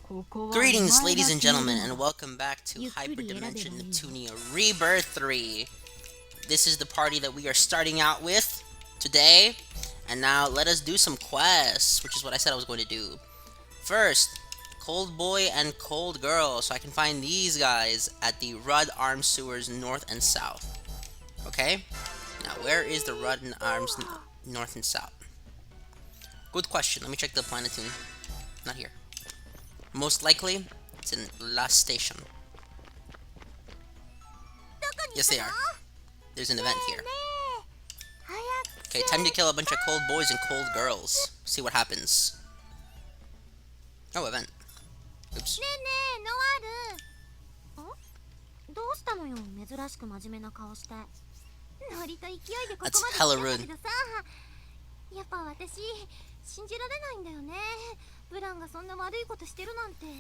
Greetings, ladies and gentlemen, and welcome back to Hyperdimension Neptunia Rebirth 3. This is the party that we are starting out with today, and now let us do some quests, which is what I said I was going to do. First, Cold Boy and Cold Girl, so I can find these guys at the Rudd Arms Sewers North and South. Okay? Now, where is the Rudd Arms North and South? Good question. Let me check the Planetoon. Not here. Most likely, it's in last station. Yes, they are. There's an event here. Okay, time to kill a bunch of cold boys and cold girls. See what happens. Oh, event. Oops. That's hella rude.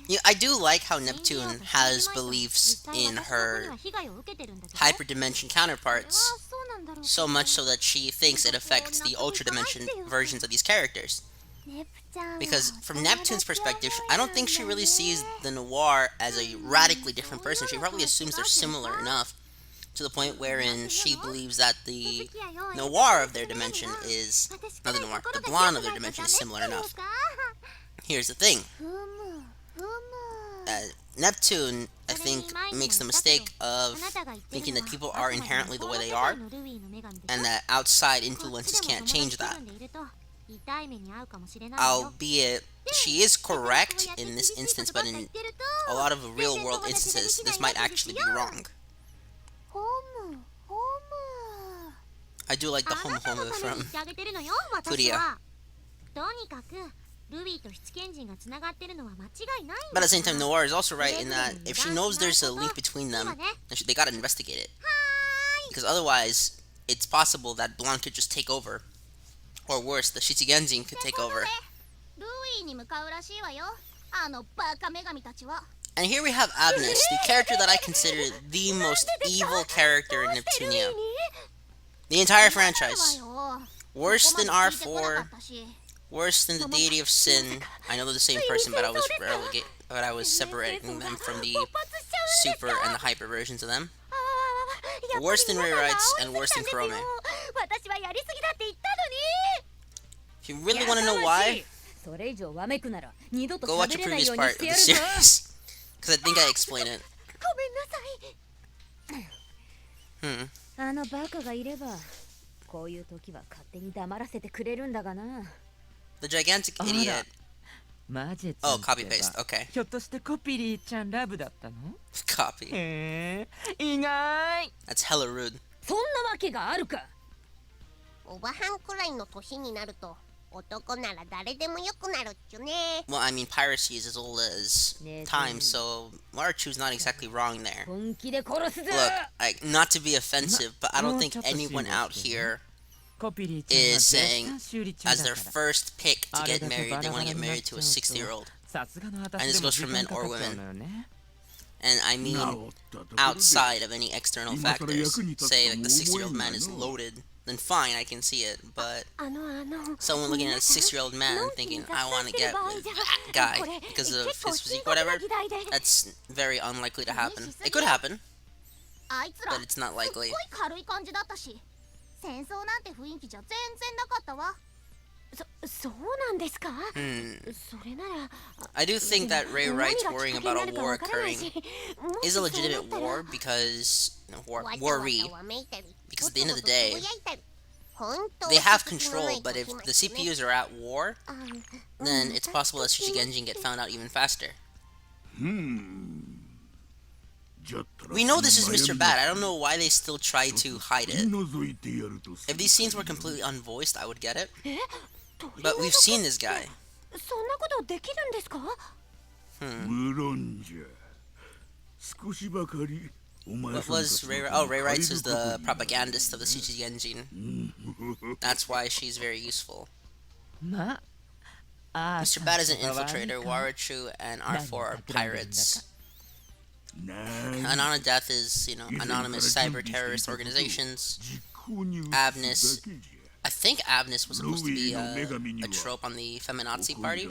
Yeah, I do like how Neptune has beliefs in her hyperdimension counterparts, so much so that she thinks it affects the ultra dimension versions of these characters. Because from Neptune's perspective, I don't think she really sees the Noire as a radically different person. She probably assumes they're similar enough to the point wherein she believes that the Noire of their dimension is, not the Noire, the Blanc of their dimension is similar enough. Here's the thing. Neptune, I think, makes the mistake of thinking that people are inherently the way they are, and that outside influences can't change that. Albeit, she is correct in this instance, but in a lot of real-world instances, this might actually be wrong. I do like the home from Furia. But at the same time, Noire is also right in that if she knows there's a link between them, then they gotta investigate it. Because otherwise, it's possible that Blanc could just take over. Or worse, the Shichigenzin could take over. And here we have Abnus, the character that I consider the most evil character in Neptunia. The entire franchise. Worse than R4. Worse than the Deity of Sin. I know they're the same person, but I was separating them from the super and the hyper versions of them. Worse than Rewrites and worse than Chrome. If you really want to know why, go watch a previous part of the series. Because I think I explain it. The gigantic idiot. Oh, copy paste. Okay. Copy. That's hella rude. Well, I mean, piracy is as old as time, so Maruchu's not exactly wrong there. Look, not to be offensive, but I don't think anyone out here is saying, as their first pick to get married, they want to get married to a 60-year-old. And this goes for men or women. And I mean, outside of any external factors. Say, like, the 60-year-old man is loaded, then fine, I can see it. But someone looking at a 60-year-old man thinking, I want to get with that guy because of his physique, whatever, that's very unlikely to happen. It could happen, but it's not likely. I do think that Ray Wright's worrying about a war occurring is a legitimate war because, because at the end of the day, they have control, but if the CPUs are at war, then it's possible that Shichigenjin get found out even faster. We know this is Mr. Bad. I don't know why they still try to hide it. If these scenes were completely unvoiced, I would get it. But we've seen this guy. What was Ray? Oh, Ray Wrights is the propagandist of the Shichigenjin. That's why she's very useful. Mr. Bad is an infiltrator. Warachu and R4 are pirates. Anana Death is, anonymous cyber terrorist organizations. Abnus I think Avnis was supposed to be a trope on the feminazi party,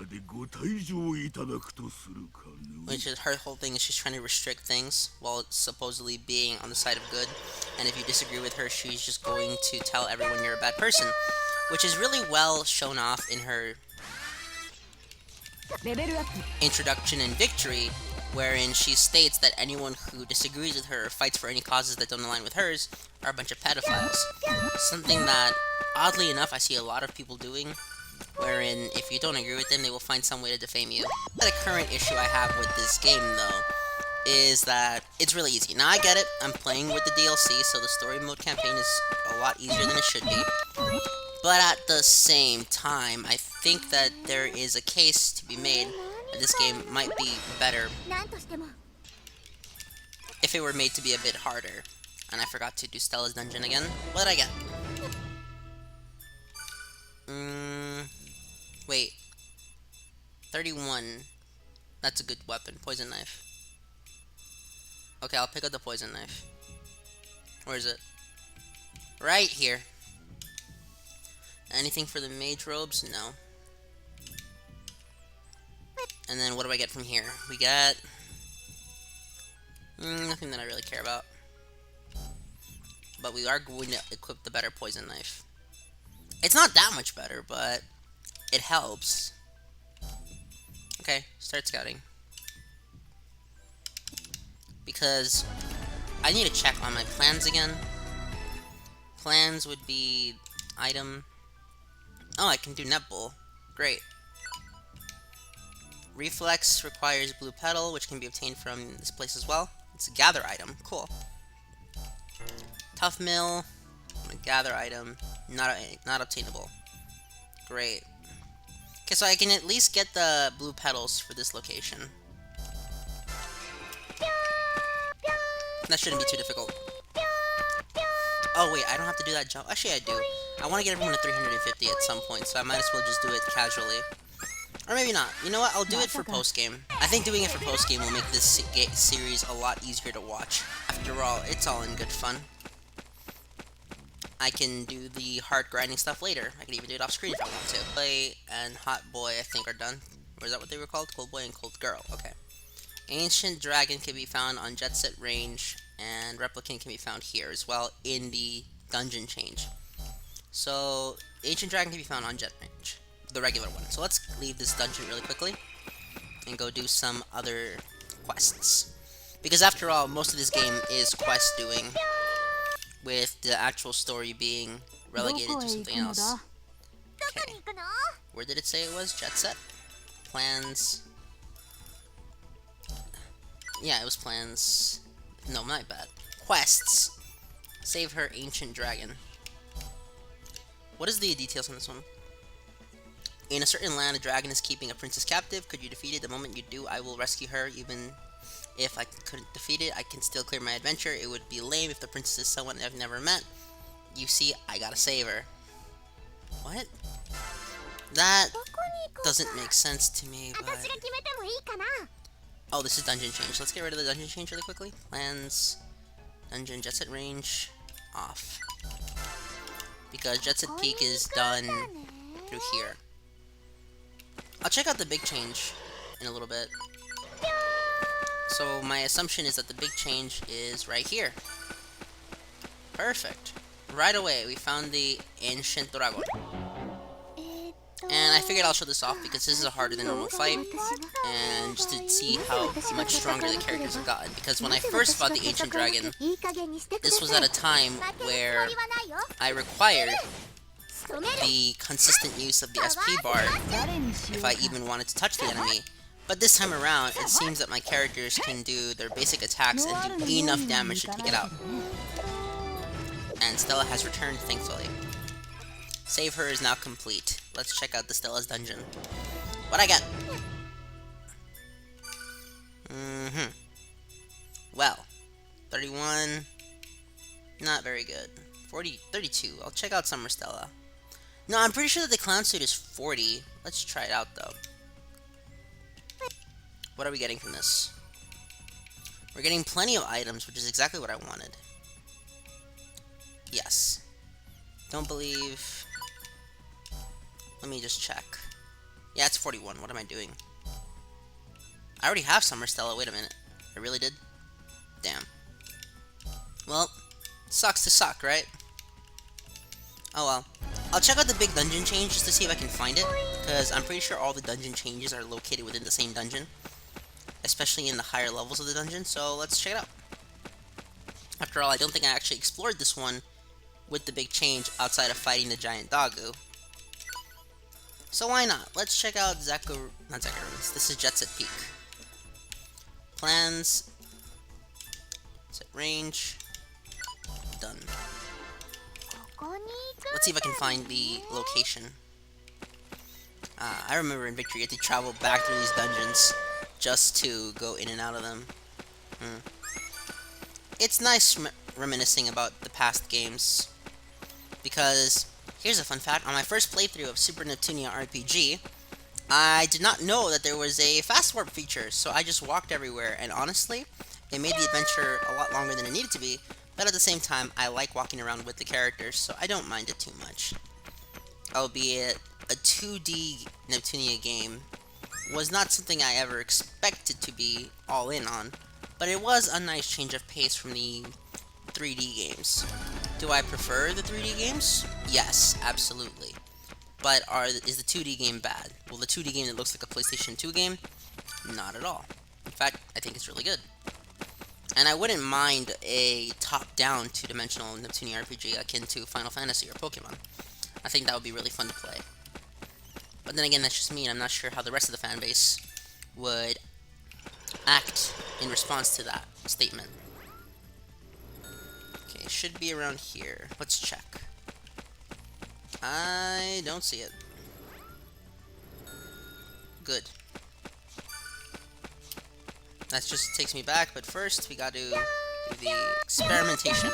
which is her whole thing is she's trying to restrict things while supposedly being on the side of good, and if you disagree with her, she's just going to tell everyone you're a bad person, which is really well shown off in her introduction in Victory, wherein she states that anyone who disagrees with her or fights for any causes that don't align with hers are a bunch of pedophiles. Something that, oddly enough, I see a lot of people doing, wherein if you don't agree with them, they will find some way to defame you. The current issue I have with this game, though, is that it's really easy. Now, I get it, I'm playing with the DLC, so the story mode campaign is a lot easier than it should be. But at the same time, I think that there is a case to be made that this game might be better if it were made to be a bit harder. And I forgot to do Stella's dungeon again. What did I get? Wait. 31. That's a good weapon. Poison knife. Okay, I'll pick up the poison knife. Where is it? Right here. Anything for the mage robes? No. And then what do I get from here? We get... nothing that I really care about. But we are going to equip the better poison knife. It's not that much better, but it helps. Okay, start scouting. Because I need to check on my plans again. Plans would be item. Oh, I can do netball. Great. Reflex requires blue petal, which can be obtained from this place as well. It's a gather item. Cool. Tough mill. A gather item. Not obtainable. Great. Okay, so I can at least get the blue petals for this location. That shouldn't be too difficult. Oh wait, I don't have to do that jump. Actually, I do. I want to get everyone to 350 at some point, so I might as well just do it casually. Or maybe not. You know what? I'll do it for post-game. I think doing it for post-game will make this series a lot easier to watch. After all, it's all in good fun. I can do the hard grinding stuff later. I can even do it off screen if I want to. Play and Hot Boy, I think, are done. Or is that what they were called? Cold Boy and Cold Girl. Okay. Ancient Dragon can be found on Jet Set Range, and Replicant can be found here as well in the dungeon change. So, Ancient Dragon can be found on Jet Range, the regular one. So let's leave this dungeon really quickly and go do some other quests. Because after all, most of this game is quest doing, with the actual story being relegated to something else. Okay. Where did it say it was? Jet Set? Plans. Yeah, it was plans. No, not bad. Quests. Save her Ancient Dragon. What is the details on this one? In a certain land, a dragon is keeping a princess captive. Could you defeat it? The moment you do, I will rescue her. Even if I couldn't defeat it, I can still clear my adventure. It would be lame if the princess is someone I've never met. You see, I gotta save her. What? That doesn't make sense to me, but... Oh, this is dungeon change. Let's get rid of the dungeon change really quickly. Plans, dungeon, Jet Set Range, off. Because Jet Set Peak is done through here. I'll check out the big change in a little bit. So my assumption is that the big change is right here. Perfect. Right away, we found the Ancient Dragon. And I figured I'll show this off because this is a harder than normal fight, and just to see how much stronger the characters have gotten. Because when I first fought the Ancient Dragon, this was at a time where I required the consistent use of the SP bar if I even wanted to touch the enemy. But this time around, it seems that my characters can do their basic attacks and do enough damage to take it out. And Stella has returned, thankfully. Save her is now complete. Let's check out the Stella's dungeon. What I got? Well, 31. Not very good. 32. I'll check out Summer Stella. No, I'm pretty sure that the clown suit is 40. Let's try it out, though. What are we getting from this? We're getting plenty of items, which is exactly what I wanted. Yes. Don't believe... Let me just check. Yeah, it's 41. What am I doing? I already have Summer Stella. Wait a minute. I really did? Damn. Well, sucks to suck, right? Oh well. I'll check out the big dungeon change just to see if I can find it, because I'm pretty sure all the dungeon changes are located within the same dungeon, especially in the higher levels of the dungeon, so let's check it out. After all, I don't think I actually explored this one with the big change outside of fighting the giant Dagu. So why not? Let's check out not Zachary. This is Jet Set Peak. Plans. Set range. Done. Let's see if I can find the location. I remember in Victory, you had to travel back through these dungeons just to go in and out of them. It's nice reminiscing about the past games, because here's a fun fact: on my first playthrough of Super Neptunia RPG, I did not know that there was a fast warp feature, so I just walked everywhere, and honestly, it made the adventure a lot longer than it needed to be, but at the same time, I like walking around with the characters, so I don't mind it too much. Albeit, a 2D Neptunia game was not something I ever expected to be all in on, but it was a nice change of pace from the 3D games. Do I prefer the 3D games? Yes, absolutely. But is the 2D game bad? Well, the 2D game that looks like a PlayStation 2 game? Not at all. In fact, I think it's really good. And I wouldn't mind a top-down two-dimensional Neptunia RPG akin to Final Fantasy or Pokemon. I think that would be really fun to play. But then again, that's just me, and I'm not sure how the rest of the fan base would act in response to that statement. Okay, it should be around here. Let's check. I don't see it. Good. That just takes me back, but first we gotta do the experimentation.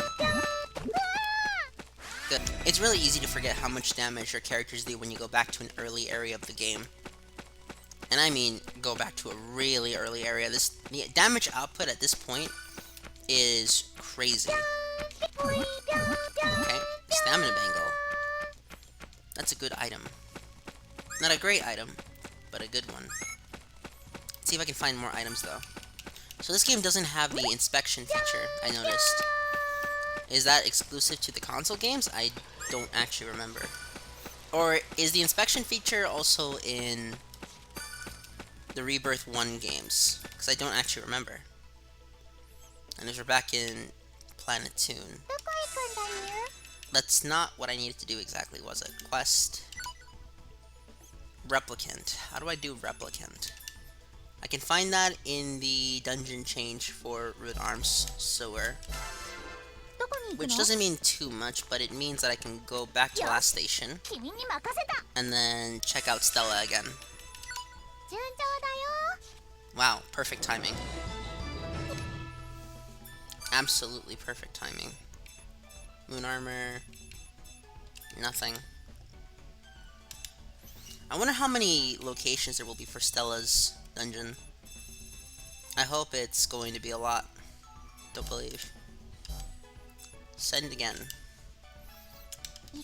Good. It's really easy to forget how much damage your characters do when you go back to an early area of the game. And I mean, go back to a really early area. The damage output at this point is crazy. Okay, Stamina Bangle. That's a good item. Not a great item, but a good one. Let's see if I can find more items, though. So this game doesn't have the inspection feature, I noticed. Is that exclusive to the console games? I don't actually remember. Or is the inspection feature also in the Rebirth 1 games? Because I don't actually remember. And as we're back in Planet Toon. That's not what I needed to do exactly, was it? Quest. Replicant. How do I do Replicant? I can find that in the dungeon change for Root Arms Sewer. Which doesn't mean too much, but it means that I can go back to last station and then check out Stella again. Wow, perfect timing. Absolutely perfect timing. Moon armor. Nothing. I wonder how many locations there will be for Stella's dungeon. I hope it's going to be a lot. Don't believe. Send again.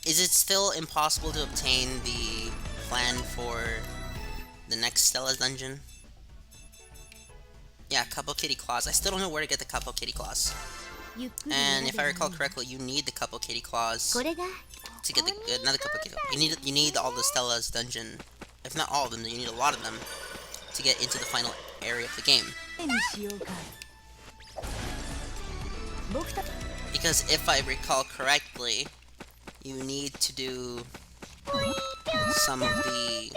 Is it still impossible to obtain the plan for the next Stella's dungeon? Yeah, Couple Kitty Claws. I still don't know where to get the Couple Kitty Claws. And if I recall correctly, you need the Couple Kitty Claws to get another Couple Kitty Claws. You need all the Stella's dungeon. If not all of them, then you need a lot of them to get into the final area of the game. Because if I recall correctly, you need to do some of the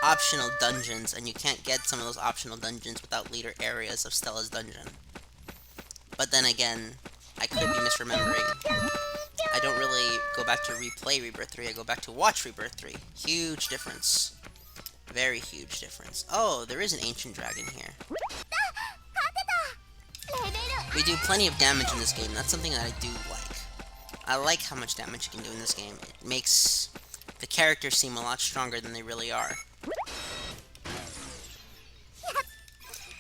optional dungeons, and you can't get some of those optional dungeons without later areas of Stella's dungeon. But then again, I could be misremembering. I don't really go back to replay Rebirth 3, I go back to watch Rebirth 3. Huge difference. Very huge difference. Oh, there is an ancient dragon here. We do plenty of damage in this game. That's something that I do like. I like how much damage you can do in this game. It makes the characters seem a lot stronger than they really are.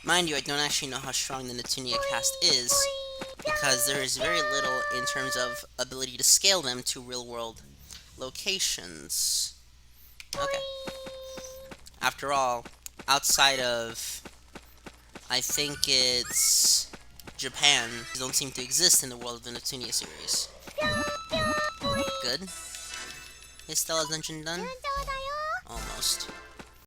Mind you, I don't actually know how strong the Neptunia cast is, because there is very little in terms of ability to scale them to real-world locations. Okay. After all, outside of, I think it's Japan, don't seem to exist in the world of the Neptunia series. Good. Is Stella's dungeon done? Almost.